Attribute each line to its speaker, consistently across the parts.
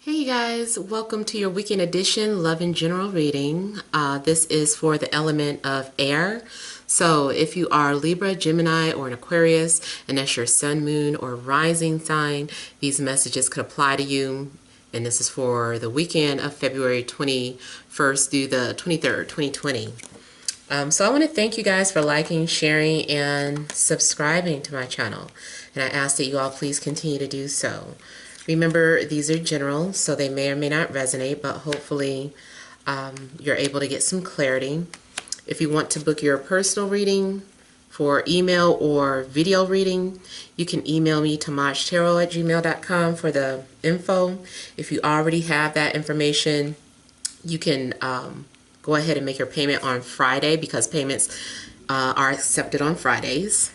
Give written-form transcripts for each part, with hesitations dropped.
Speaker 1: Hey you guys, welcome to your weekend edition Love in General reading. This is for the element of air. So if you are Libra, Gemini, or an Aquarius, and that's your sun, moon, or rising sign, these messages could apply to you. And this is for the weekend of February 21st through the 23rd, 2020. So I want to thank you guys for liking, sharing, and subscribing to my channel. And I ask that you all please continue to do so. Remember, these are general, so they may or may not resonate, but hopefully you're able to get some clarity. If you want to book your personal reading for email or video reading, you can email me TemajTarot@gmail.com for the info. If you already have that information, you can go ahead and make your payment on Friday because payments are accepted on Fridays.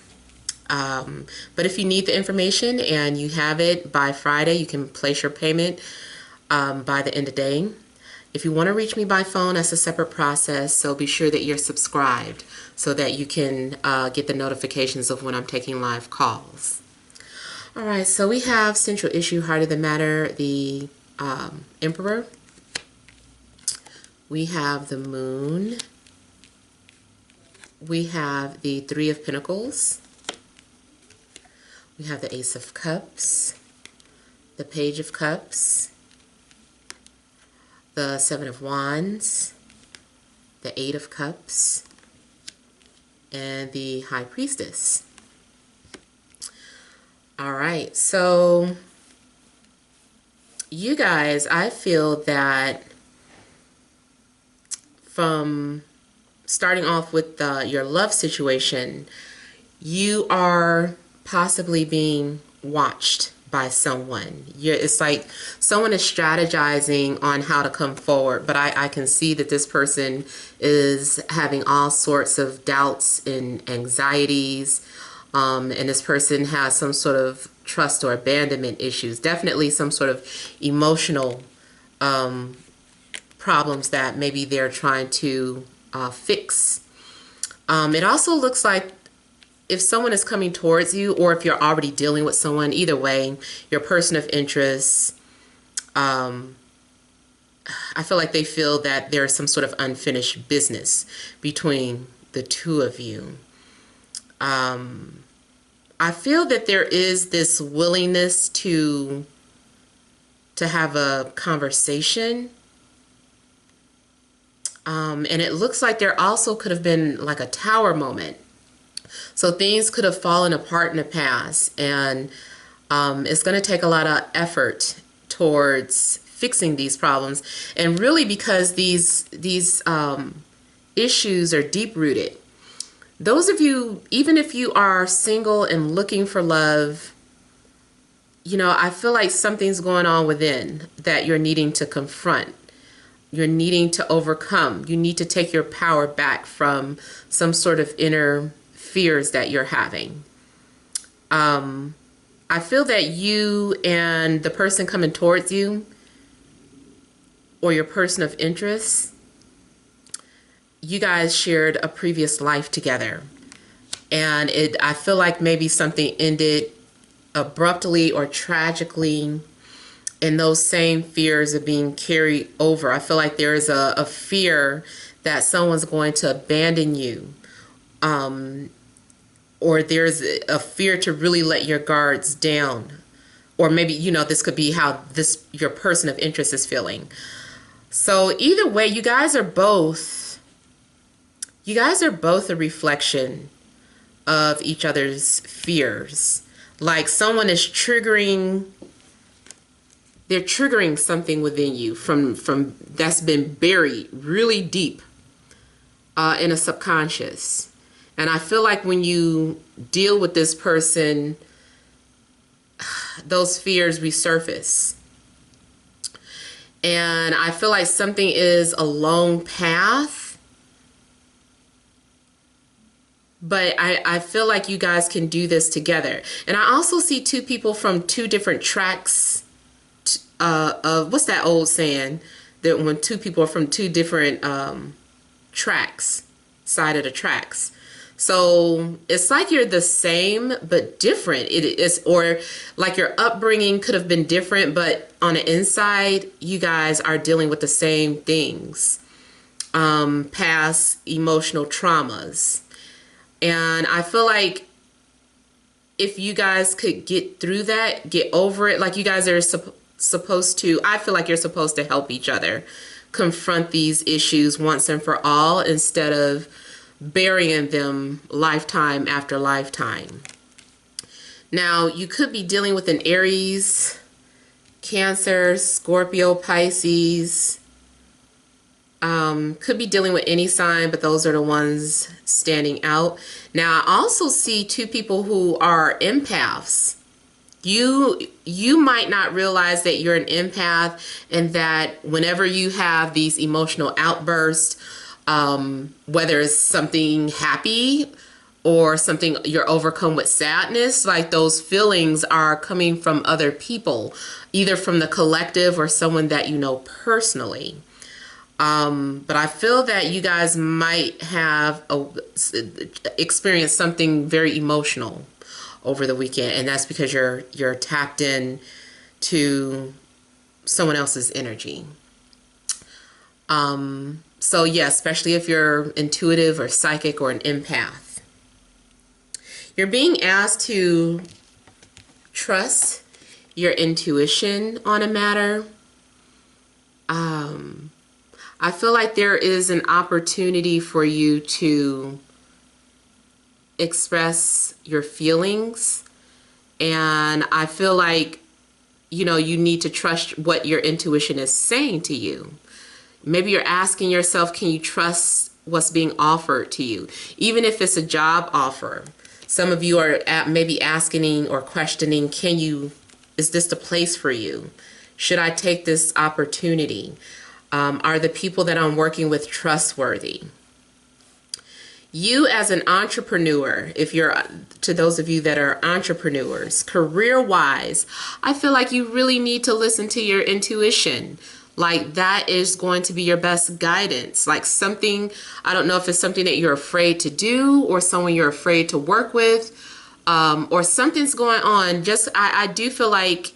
Speaker 1: But if you need the information and you have it by Friday, you can place your payment by the end of the day. If you want to reach me by phone, that's a separate process, so be sure that you're subscribed so that you can get the notifications of when I'm taking live calls. All right, so we have central issue, heart of the matter, the Emperor. We have the Moon. We have the Three of Pentacles. We have the Ace of Cups, the Page of Cups, the Seven of Wands, the Eight of Cups, and the High Priestess. All right, so you guys, I feel that from starting off with your love situation, you are possibly being watched by someone. It's like someone is strategizing on how to come forward, but I can see that this person is having all sorts of doubts and anxieties, and this person has some sort of trust or abandonment issues, definitely some sort of emotional problems that maybe they're trying to fix. It also looks like if someone is coming towards you, or if you're already dealing with someone, either way, your person of interest, I feel like they feel that there's some sort of unfinished business between the two of you. I feel that there is this willingness to have a conversation. And it looks like there also could have been like a tower moment. So things could have fallen apart in the past, and it's going to take a lot of effort towards fixing these problems. And really, because these issues are deep-rooted. Those of you, even if you are single and looking for love, you know, I feel like something's going on within that you're needing to confront. You're needing to overcome. You need to take your power back from some sort of inner fears that you're having. I feel that you and the person coming towards you, or your person of interest, you guys shared a previous life together. And I feel like maybe something ended abruptly or tragically, and those same fears are being carried over. I feel like there is a fear that someone's going to abandon you. Or there's a fear to really let your guards down. Or maybe, you know, this could be how your person of interest is feeling. So either way, you guys are both a reflection of each other's fears. Like someone is they're triggering something within you from that's been buried really deep in a subconscious. And I feel like when you deal with this person, those fears resurface. And I feel like something is a long path. But I feel like you guys can do this together. And I also see two people from two different tracks of, what's that old saying? That when two people are from two different tracks, side of the tracks. So it's like you're the same but different. It is, or like your upbringing could have been different, but on the inside, you guys are dealing with the same things. Past emotional traumas. And I feel like if you guys could get through that, get over it, like you guys are supposed to, I feel like you're supposed to help each other confront these issues once and for all instead of burying them lifetime after lifetime. Now, you could be dealing with an Aries, Cancer, Scorpio, Pisces. Could be dealing with any sign, but those are the ones standing out. Now, I also see two people who are empaths. You might not realize that you're an empath and that whenever you have these emotional outbursts, whether it's something happy or something you're overcome with sadness, like those feelings are coming from other people, either from the collective or someone that you know personally. But I feel that you guys might have experienced something very emotional over the weekend, and that's because you're tapped in to someone else's energy. So yeah, especially if you're intuitive or psychic or an empath. You're being asked to trust your intuition on a matter. I feel like there is an opportunity for you to express your feelings, and I feel like, you know, you need to trust what your intuition is saying to you. Maybe you're asking yourself, can you trust what's being offered to you? Even if it's a job offer. Some of you are maybe asking or questioning, is this the place for you? Should I take this opportunity? Are the people that I'm working with trustworthy? You as an entrepreneur, to those of you that are entrepreneurs, career-wise, I feel like you really need to listen to your intuition. Like that is going to be your best guidance. Like something, I don't know if it's something that you're afraid to do or someone you're afraid to work with, or something's going on. I do feel like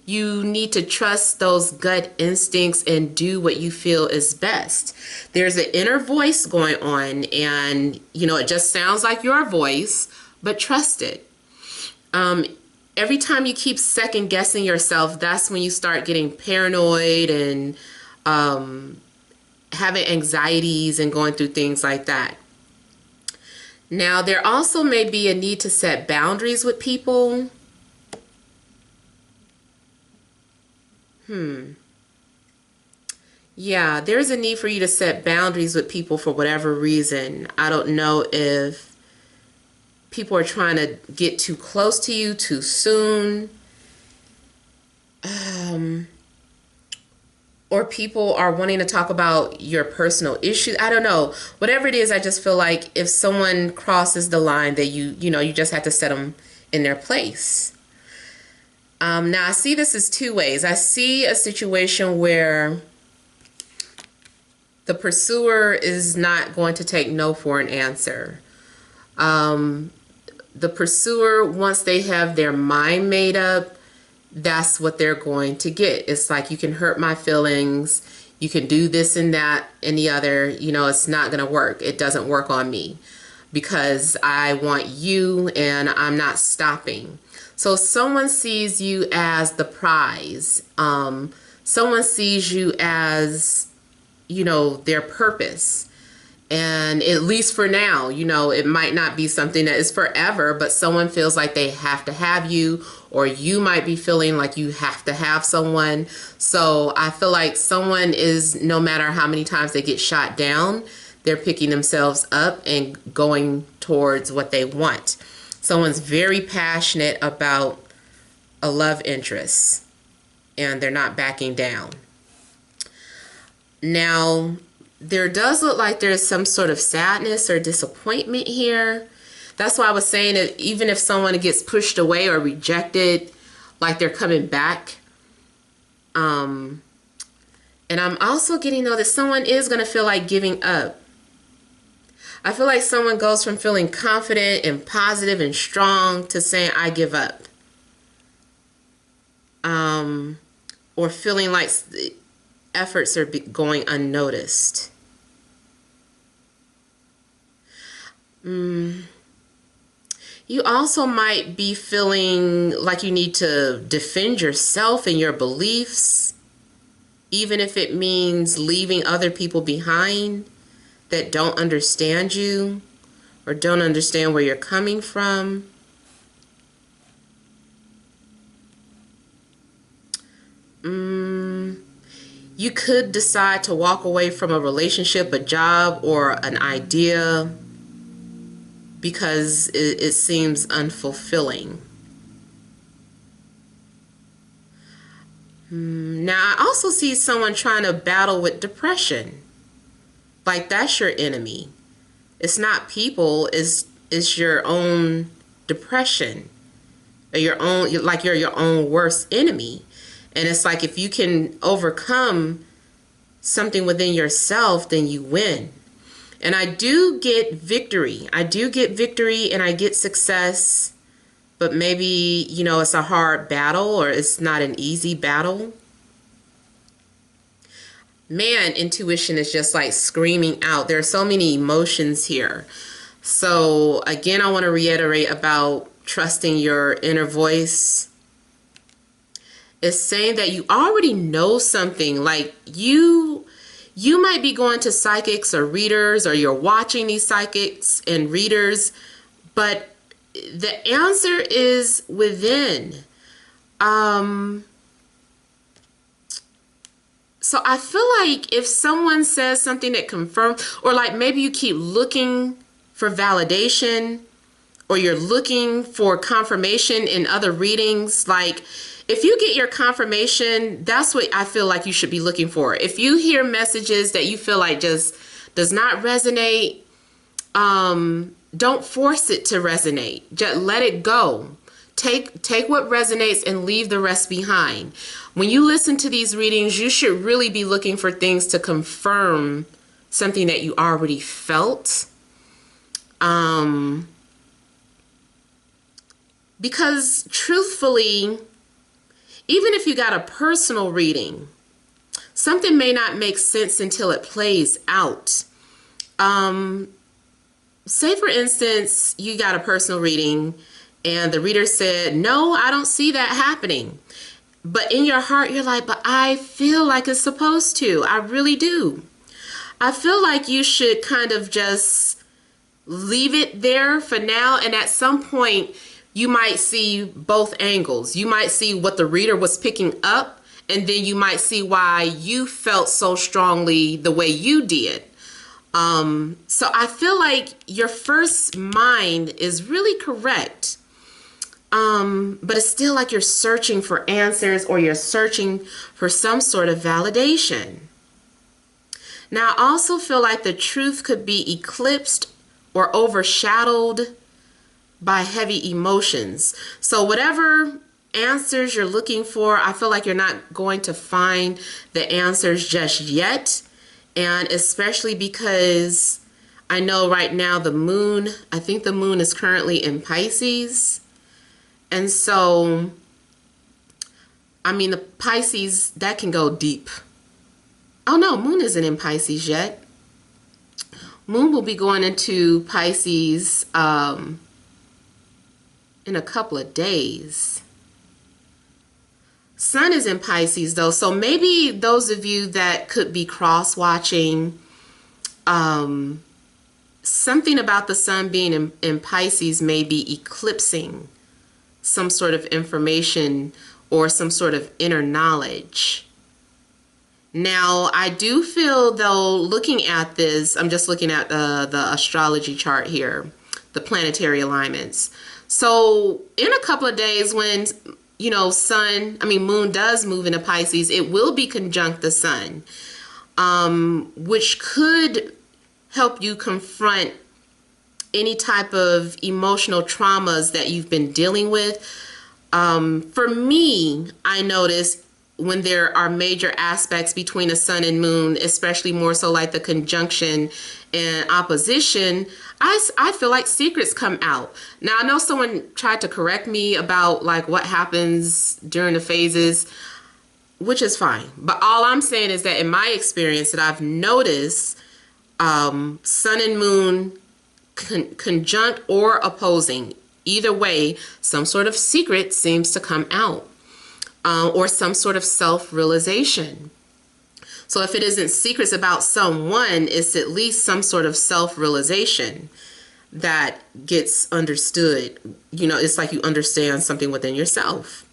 Speaker 1: you need to trust those gut instincts and do what you feel is best. There's an inner voice going on, and you know, it just sounds like your voice, but trust it. Every time you keep second guessing yourself, that's when you start getting paranoid and having anxieties and going through things like that. Now, there also may be a need to set boundaries with people. Yeah, there's a need for you to set boundaries with people for whatever reason. I don't know if people are trying to get too close to you too soon. Or people are wanting to talk about your personal issues. I don't know. Whatever it is, I just feel like if someone crosses the line, that you just have to set them in their place. Now, I see this as two ways. I see a situation where the pursuer is not going to take no for an answer. The pursuer, once they have their mind made up, that's what they're going to get. It's like, you can hurt my feelings, you can do this and that and the other, you know, it's not going to work. It doesn't work on me because I want you and I'm not stopping. So someone sees you as the prize. Someone sees you as, you know, their purpose. And at least for now, you know, it might not be something that is forever, but someone feels like they have to have you, or you might be feeling like you have to have someone. So I feel like someone is, no matter how many times they get shot down, they're picking themselves up and going towards what they want. Someone's very passionate about a love interest and they're not backing down. Now, there does look like there's some sort of sadness or disappointment here. That's why I was saying that even if someone gets pushed away or rejected, like they're coming back. And I'm also getting, though, that someone is going to feel like giving up. I feel like someone goes from feeling confident and positive and strong to saying, I give up. Or feeling like efforts are going unnoticed. You also might be feeling like you need to defend yourself and your beliefs, even if it means leaving other people behind that don't understand you or don't understand where you're coming from. You could decide to walk away from a relationship, a job, or an idea because it seems unfulfilling. Now, I also see someone trying to battle with depression. Like, that's your enemy. It's not people, it's your own depression. Or your own, like you're your own worst enemy. And it's like if you can overcome something within yourself, then you win. And I do get victory. I do get victory and I get success. But maybe, it's a hard battle or it's not an easy battle. Man, intuition is just like screaming out. There are so many emotions here. So again, I want to reiterate about trusting your inner voice. It's saying that you already know something. Like you might be going to psychics or readers, or you're watching these psychics and readers, but the answer is within. So I feel like if someone says something that confirms, or like maybe you keep looking for validation, or you're looking for confirmation in other readings, like if you get your confirmation, that's what I feel like you should be looking for. If you hear messages that you feel like just does not resonate, don't force it to resonate. Just let it go. Take what resonates and leave the rest behind. When you listen to these readings, you should really be looking for things to confirm something that you already felt. Because truthfully, even if you got a personal reading, something may not make sense until it plays out. Say for instance, you got a personal reading and the reader said, no, I don't see that happening. But in your heart, you're like, but I feel like it's supposed to. I really do. I feel like you should kind of just leave it there for now. And at some point, you might see both angles. You might see what the reader was picking up, and then you might see why you felt so strongly the way you did. So I feel like your first mind is really correct. But it's still like you're searching for answers, or you're searching for some sort of validation. Now, I also feel like the truth could be eclipsed or overshadowed by heavy emotions. So whatever answers you're looking for, I feel like you're not going to find the answers just yet. And especially because I know right now I think the moon is currently in Pisces. And so, the Pisces, that can go deep. Oh no, moon isn't in Pisces yet. Moon will be going into Pisces in a couple of days. Sun is in Pisces though, so maybe those of you that could be cross-watching, something about the sun being in Pisces may be eclipsing some sort of information or some sort of inner knowledge. Now, I do feel though, looking at this, I'm just looking at the astrology chart here, the planetary alignments. So in a couple of days when, moon does move into Pisces, it will be conjunct the sun, which could help you confront any type of emotional traumas that you've been dealing with. For me, I noticed when there are major aspects between a sun and moon, especially more so like the conjunction and opposition, I feel like secrets come out. Now, I know someone tried to correct me about like what happens during the phases, which is fine. But all I'm saying is that in my experience that I've noticed, sun and moon conjunct or opposing, either way, some sort of secret seems to come out, or some sort of self-realization. So if it isn't secrets about someone, it's at least some sort of self-realization that gets understood. You know, it's like you understand something within yourself.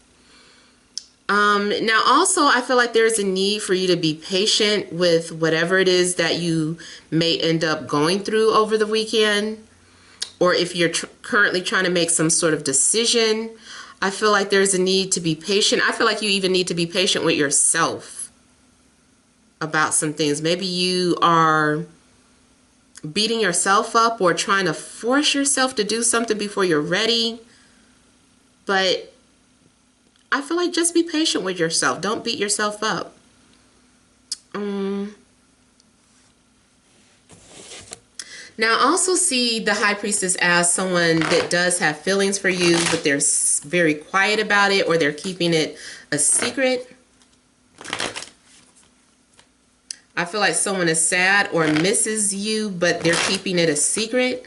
Speaker 1: Now also, I feel like there's a need for you to be patient with whatever it is that you may end up going through over the weekend, or if you're currently trying to make some sort of decision. I feel like there's a need to be patient. I feel like you even need to be patient with yourself about some things. Maybe you are beating yourself up or trying to force yourself to do something before you're ready. But I feel like just be patient with yourself. Don't beat yourself up. Now, I also see the High Priestess as someone that does have feelings for you, but they're very quiet about it, or they're keeping it a secret. I feel like someone is sad or misses you, but they're keeping it a secret.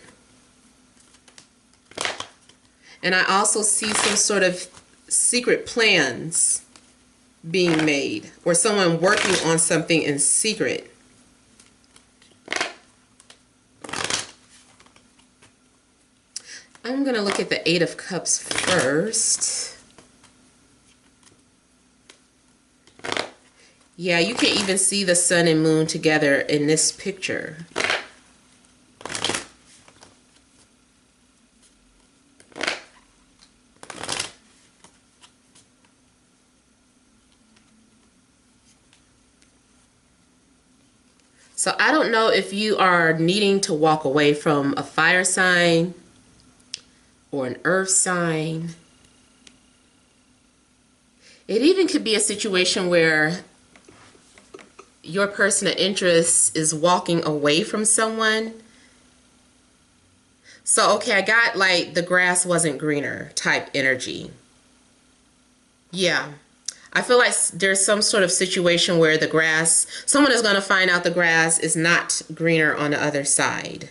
Speaker 1: And I also see some sort of secret plans being made, or someone working on something in secret. I'm going to look at the Eight of Cups first. Yeah, you can even see the sun and moon together in this picture. So I don't know if you are needing to walk away from a fire sign or an earth sign. It even could be a situation where your person of interest is walking away from someone. So, okay, I got like the grass wasn't greener type energy. Yeah. I feel like there's some sort of situation where the grass, someone is going to find out the grass is not greener on the other side.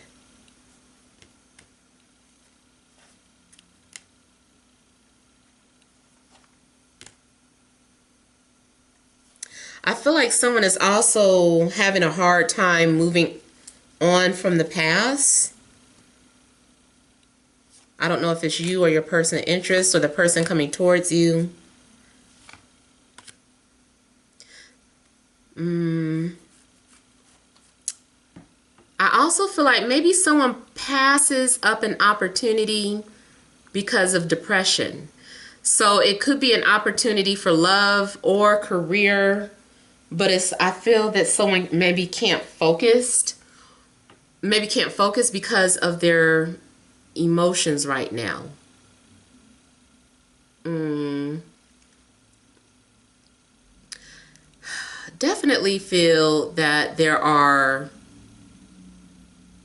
Speaker 1: I feel like someone is also having a hard time moving on from the past. I don't know if it's you or your person of interest or the person coming towards you. I also feel like maybe someone passes up an opportunity because of depression. So it could be an opportunity for love or career, but I feel that someone maybe can't focus because of their emotions right now. Definitely feel that there are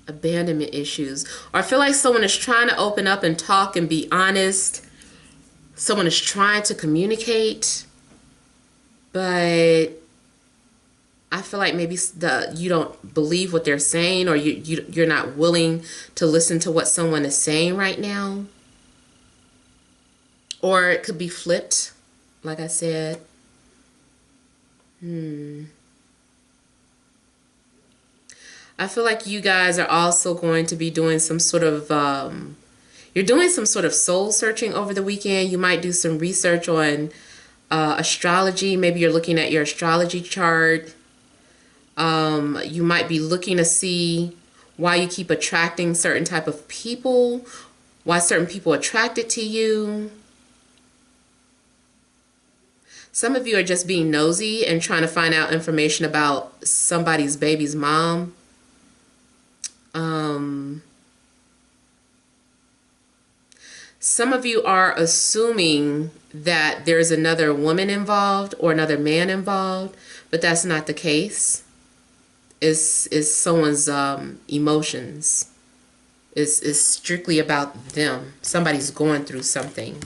Speaker 1: abandonment issues, or I feel like someone is trying to open up and talk and be honest. Someone is trying to communicate, but I feel like maybe you don't believe what they're saying, or you're not willing to listen to what someone is saying right now. Or it could be flipped, like I said. I feel like you guys are also going to be doing some sort of, you're doing some sort of soul searching over the weekend. You might do some research on astrology. Maybe you're looking at your astrology chart. You might be looking to see why you keep attracting certain type of people, why certain people are attracted to you. Some of you are just being nosy and trying to find out information about somebody's baby's mom. Some of you are assuming that there's another woman involved or another man involved, but that's not the case. It's someone's emotions. It's strictly about them. Somebody's going through something.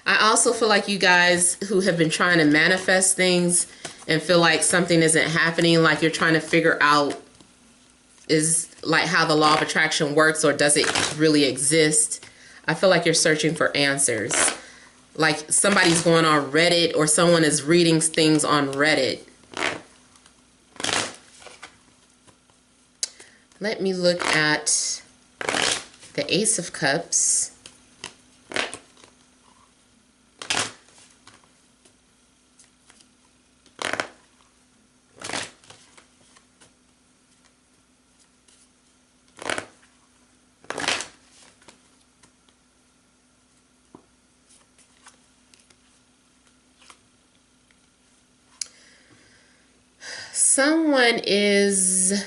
Speaker 1: I also feel like you guys who have been trying to manifest things and feel like something isn't happening, like you're trying to figure out is like how the law of attraction works, or does it really exist? I feel like you're searching for answers. Like somebody's going on Reddit, or someone is reading things on Reddit. Let me look at the Ace of Cups. Someone is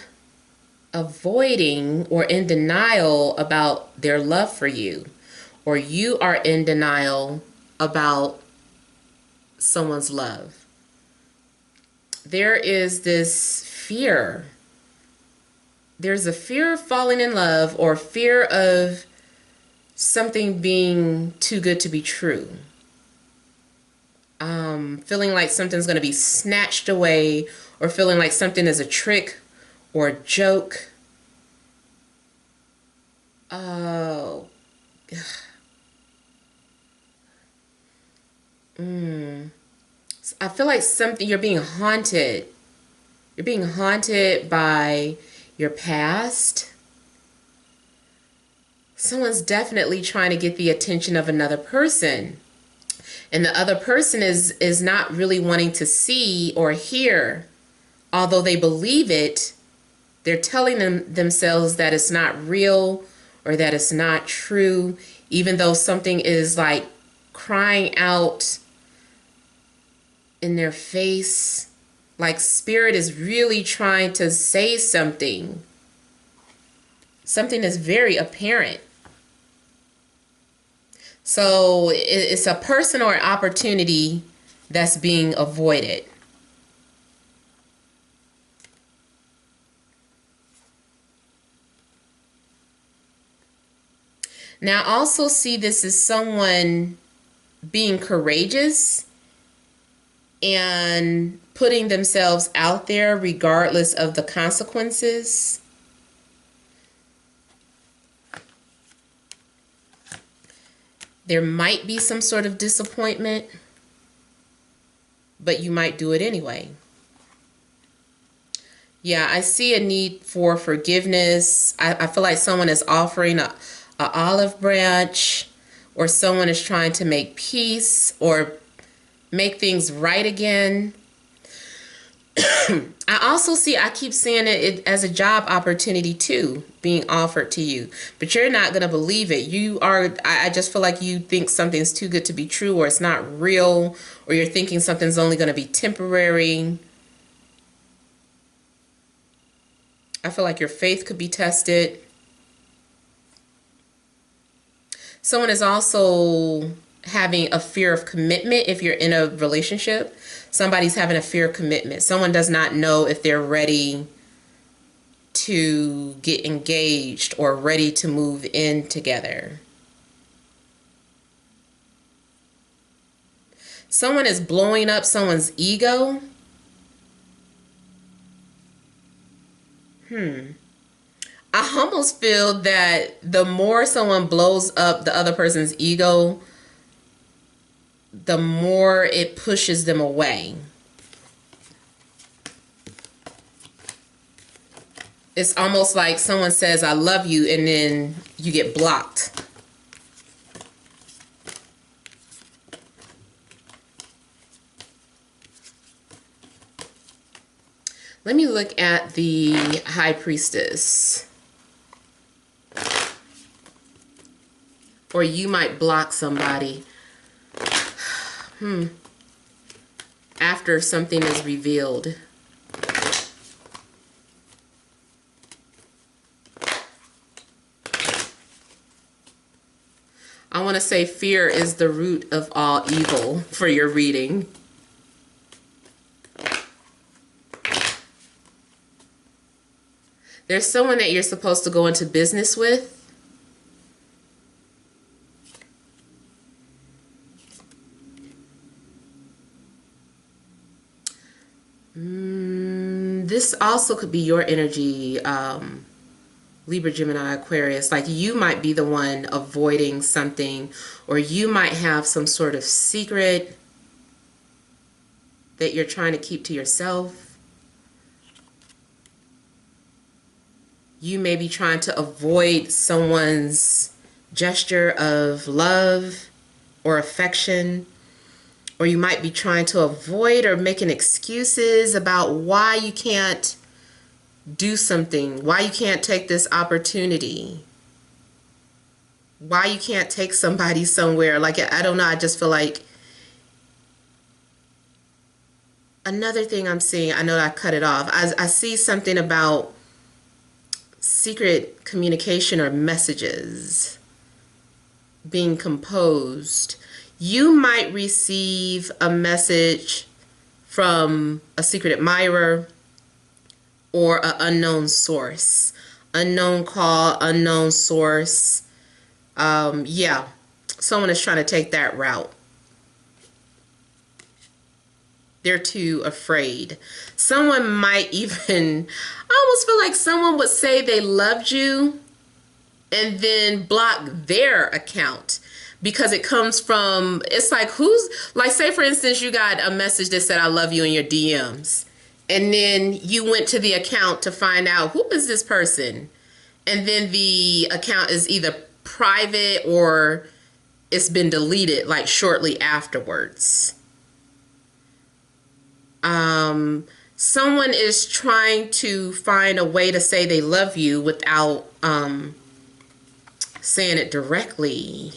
Speaker 1: avoiding or in denial about their love for you, or you are in denial about someone's love. There is this fear. There's a fear of falling in love, or fear of something being too good to be true. Feeling like something's going to be snatched away, or feeling like something is a trick or a joke. Oh. I feel like you're being haunted. You're being haunted by your past. Someone's definitely trying to get the attention of another person. And the other person is not really wanting to see or hear. Although they believe it, they're telling themselves that it's not real or that it's not true, even though something is like crying out in their face. Like spirit is really trying to say something. Something is very apparent. So it's a person or an opportunity that's being avoided. Now, I also see this as someone being courageous and putting themselves out there regardless of the consequences. There might be some sort of disappointment, but you might do it anyway. Yeah, I see a need for forgiveness. I feel like someone is offering a olive branch, or someone is trying to make peace or make things right again. I keep seeing it as a job opportunity too, being offered to you, but you're not going to believe it. I just feel like you think something's too good to be true, or it's not real, or you're thinking something's only going to be temporary. I feel like your faith could be tested. Someone is also having a fear of commitment. If you're in a relationship, somebody's having a fear of commitment. Someone does not know if they're ready to get engaged or ready to move in together. Someone is blowing up someone's ego. I almost feel that the more someone blows up the other person's ego, the more it pushes them away. It's almost like someone says, I love you, and then you get blocked. Let me look at the High Priestess. Or you might block somebody after something is revealed. to say fear is the root of all evil for your reading. There's someone that you're supposed to go into business with. This also could be your energy, Libra, Gemini, Aquarius. Like you might be the one avoiding something, or you might have some sort of secret that you're trying to keep to yourself. You may be trying to avoid someone's gesture of love or affection. Or you might be trying to avoid or making excuses about why you can't do something, why you can't take this opportunity, why you can't take somebody somewhere. Like, I don't know, I just feel like another thing I'm seeing, I know that I cut it off. I see something about secret communication or messages being composed. You might receive a message from a secret admirer or an unknown source. Unknown call, unknown source. Yeah, someone is trying to take that route. They're too afraid. Someone might even, I almost feel like someone would say they loved you and then block their account. Because it comes from, it's like like say for instance, you got a message that said, I love you in your DMs. And then you went to the account to find out who is this person. And then the account is either private or it's been deleted like shortly afterwards. Someone is trying to find a way to say they love you without saying it directly.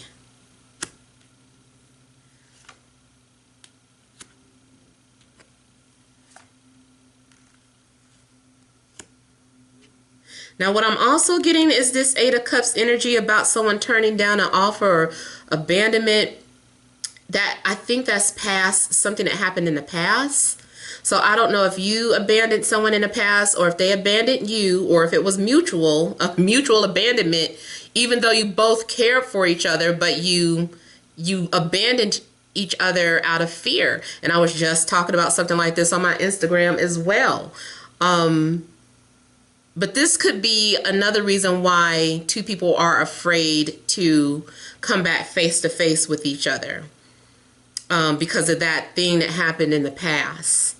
Speaker 1: Now, what I'm also getting is this Eight of Cups energy about someone turning down an offer or abandonment. That I think that's past, something that happened in the past. So I don't know if you abandoned someone in the past or if they abandoned you, or if it was a mutual abandonment, even though you both cared for each other, but you abandoned each other out of fear. And I was just talking about something like this on my Instagram as well. But this could be another reason why two people are afraid to come back face to face with each other, because of that thing that happened in the past.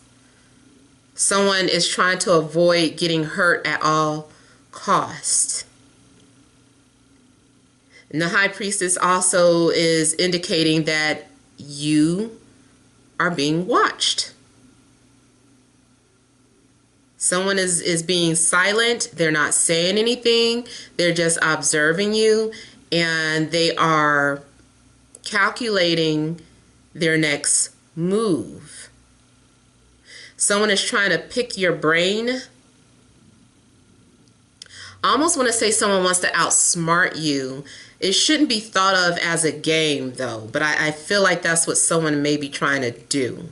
Speaker 1: Someone is trying to avoid getting hurt at all costs. And the High Priestess also is indicating that you are being watched. Someone is being silent. They're not saying anything. They're just observing you, and they are calculating their next move. Someone is trying to pick your brain. I almost want to say someone wants to outsmart you. It shouldn't be thought of as a game, though, but I feel like that's what someone may be trying to do.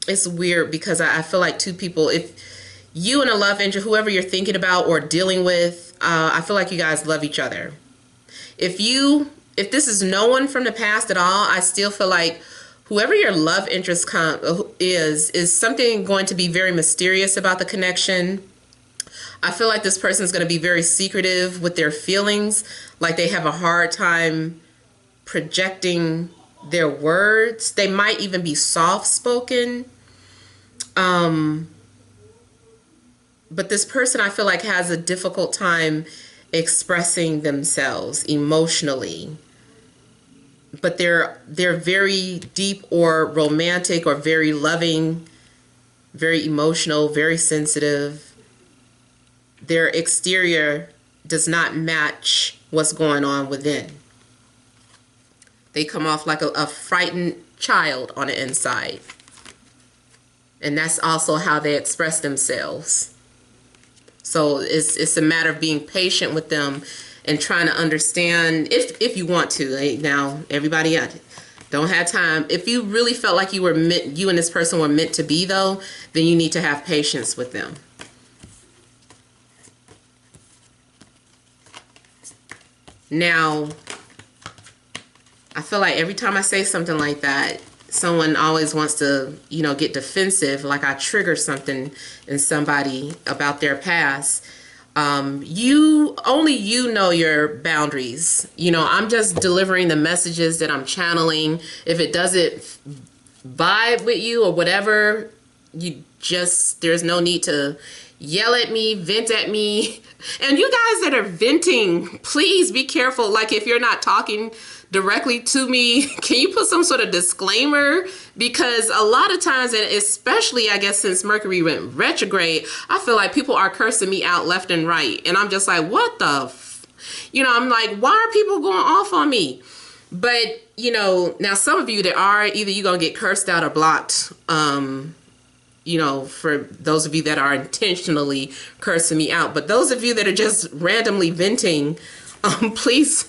Speaker 1: It's weird because I feel like two people, if you and a love interest, whoever you're thinking about or dealing with, I feel like you guys love each other. If this is no one from the past at all, I still feel like whoever your love interest is something going to be very mysterious about the connection. I feel like this person is going to be very secretive with their feelings, like they have a hard time projecting their words. They might even be soft-spoken. But this person, I feel like, has a difficult time expressing themselves emotionally. But they're very deep or romantic or very loving, very emotional, very sensitive. Their exterior does not match what's going on within. They come off like a frightened child on the inside. And that's also how they express themselves. So it's a matter of being patient with them and trying to understand if you want to. Now, everybody don't have time. If you really felt like you and this person were meant to be, though, then you need to have patience with them. Now, I feel like every time I say something like that, someone always wants to, get defensive, like I trigger something in somebody about their past. Only you know your boundaries. I'm just delivering the messages that I'm channeling. If it doesn't vibe with you or whatever, there's no need to yell at me, vent at me. And you guys that are venting, please be careful. Like, if you're not talking directly to me, can you put some sort of disclaimer? Because a lot of times, and especially I guess since Mercury went retrograde, I feel like people are cursing me out left and right. And I'm just like, what the I'm like, why are people going off on me? But, now some of you that are, either you're going to get cursed out or blocked, for those of you that are intentionally cursing me out. But those of you that are just randomly venting, please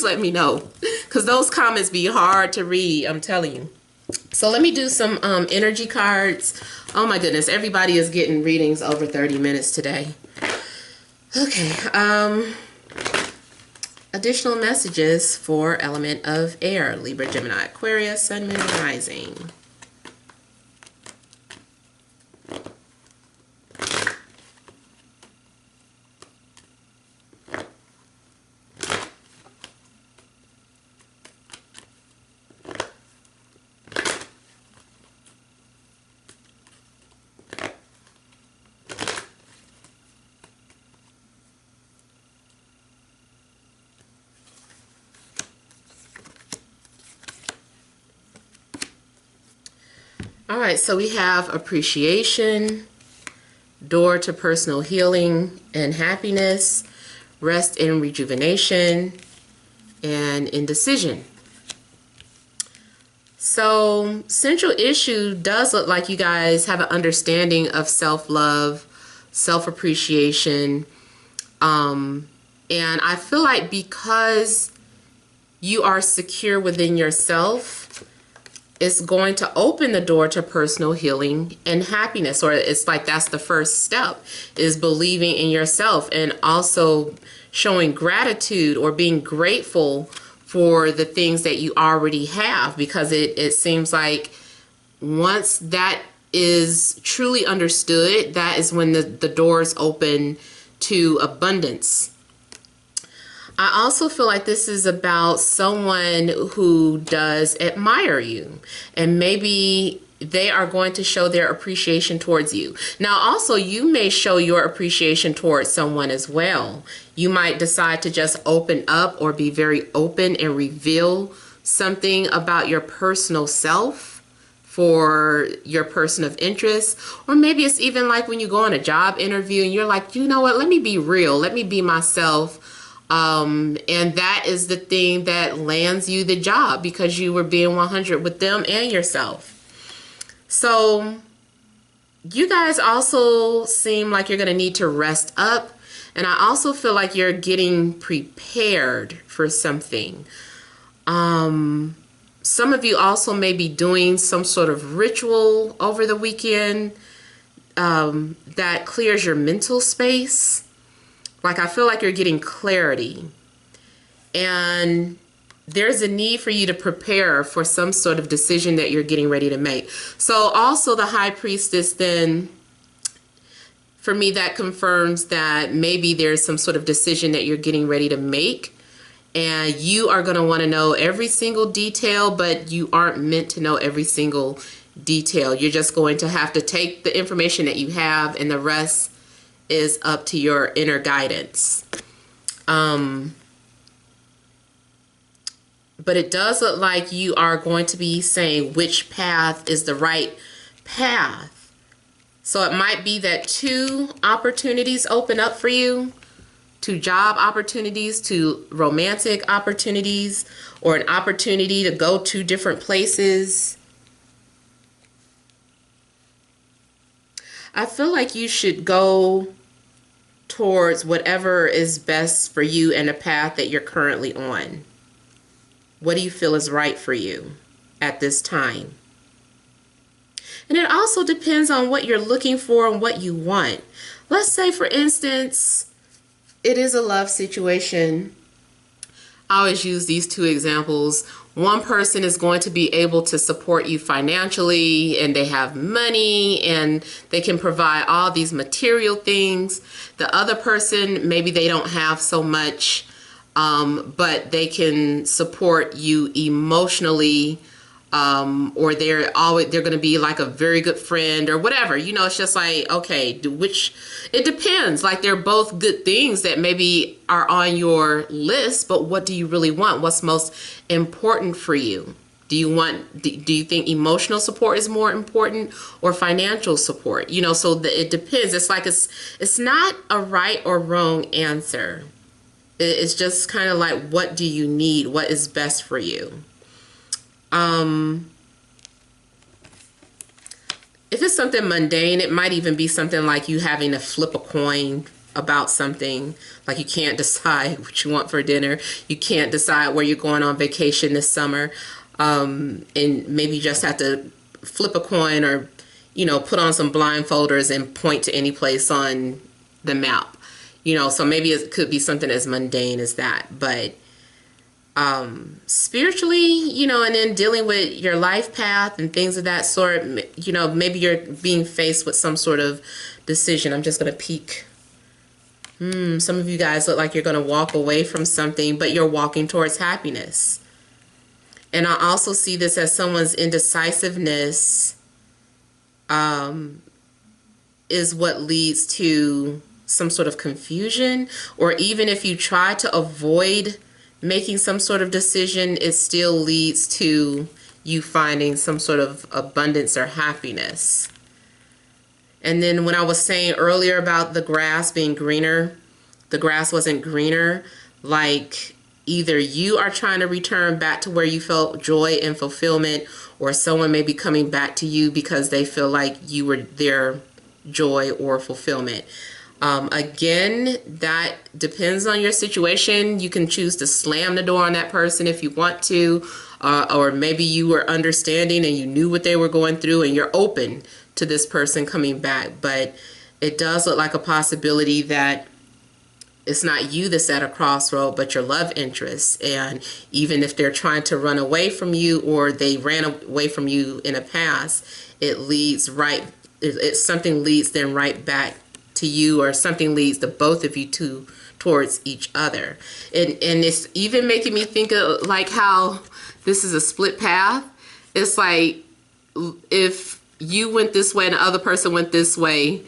Speaker 1: let me know, because those comments be hard to read, I'm telling you. So let me do some energy cards. Oh my goodness, everybody is getting readings over 30 minutes today. Okay, additional messages for element of air: Libra, Gemini, Aquarius, Sun, Moon, Rising. All right, so we have appreciation, door to personal healing and happiness, rest and rejuvenation, and indecision. So central issue does look like you guys have an understanding of self-love, self-appreciation. And I feel like because you are secure within yourself, it's going to open the door to personal healing and happiness. Or it's like that's the first step, is believing in yourself and also showing gratitude or being grateful for the things that you already have, because it seems like once that is truly understood, that is when the doors open to abundance. I also feel like this is about someone who does admire you, and maybe they are going to show their appreciation towards you. Now, also, you may show your appreciation towards someone as well. You might decide to just open up or be very open and reveal something about your personal self for your person of interest. Or maybe it's even like when you go on a job interview and you're like, you know what, let me be real, let me be myself. And that is the thing that lands you the job, because you were being 100 with them and yourself. So you guys also seem like you're going to need to rest up. And I also feel like you're getting prepared for something. Some of you also may be doing some sort of ritual over the weekend that clears your mental space. Like, I feel like you're getting clarity, and there's a need for you to prepare for some sort of decision that you're getting ready to make. So also the High Priestess, then for me, that confirms that maybe there's some sort of decision that you're getting ready to make, and you are going to want to know every single detail, but you aren't meant to know every single detail. You're just going to have to take the information that you have, and the rest is up to your inner guidance. But it does look like you are going to be saying which path is the right path. So it might be that 2 opportunities open up for you, 2 job opportunities, 2 romantic opportunities, or an opportunity to go to different places. I feel like you should go towards whatever is best for you and the path that you're currently on. What do you feel is right for you at this time? And it also depends on what you're looking for and what you want. Let's say, for instance, it is a love situation. I always use these two examples. One person is going to be able to support you financially, and they have money and they can provide all these material things. The other person, maybe they don't have so much, but they can support you emotionally, or they're going to be like a very good friend or whatever. You know, it's just like, okay, it depends. Like, they're both good things that maybe are on your list, but what do you really want? What's most important for you? Do you think emotional support is more important or financial support? You know, so it depends. It's like, it's not a right or wrong answer. It's just kind of like, what do you need? What is best for you? If it's something mundane, it might even be something like you having to flip a coin about something. Like, you can't decide what you want for dinner. You can't decide where you're going on vacation this summer. And maybe you just have to flip a coin, or, you know, put on some blindfolders and point to any place on the map. You know, so maybe it could be something as mundane as that. But spiritually, you know, and then dealing with your life path and things of that sort, you know, maybe you're being faced with some sort of decision. I'm just going to peek. Some of you guys look like you're going to walk away from something, but you're walking towards happiness. And I also see this as someone's indecisiveness is what leads to some sort of confusion, or even if you try to avoid making some sort of decision, it still leads to you finding some sort of abundance or happiness. And then when I was saying earlier about the grass being greener, the grass wasn't greener. Like, either you are trying to return back to where you felt joy and fulfillment, or someone may be coming back to you because they feel like you were their joy or fulfillment. Again, that depends on your situation. You can choose to slam the door on that person if you want to, or maybe you were understanding and you knew what they were going through and you're open to this person coming back. But it does look like a possibility that it's not you that's at a crossroad, but your love interest. And even if they're trying to run away from you, or they ran away from you in the past, something leads them right back to you, or something leads the both of you towards each other. And it's even making me think of like how this is a split path. It's like, if you went this way and the other person went this way,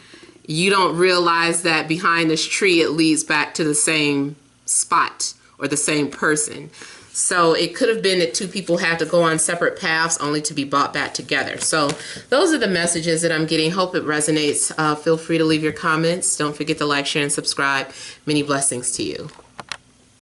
Speaker 1: you don't realize that behind this tree it leads back to the same spot or the same person. So it could have been that two people have to go on separate paths only to be brought back together. So those are the messages that I'm getting. Hope it resonates. Feel free to leave your comments. Don't forget to like, share, and subscribe. Many blessings to you.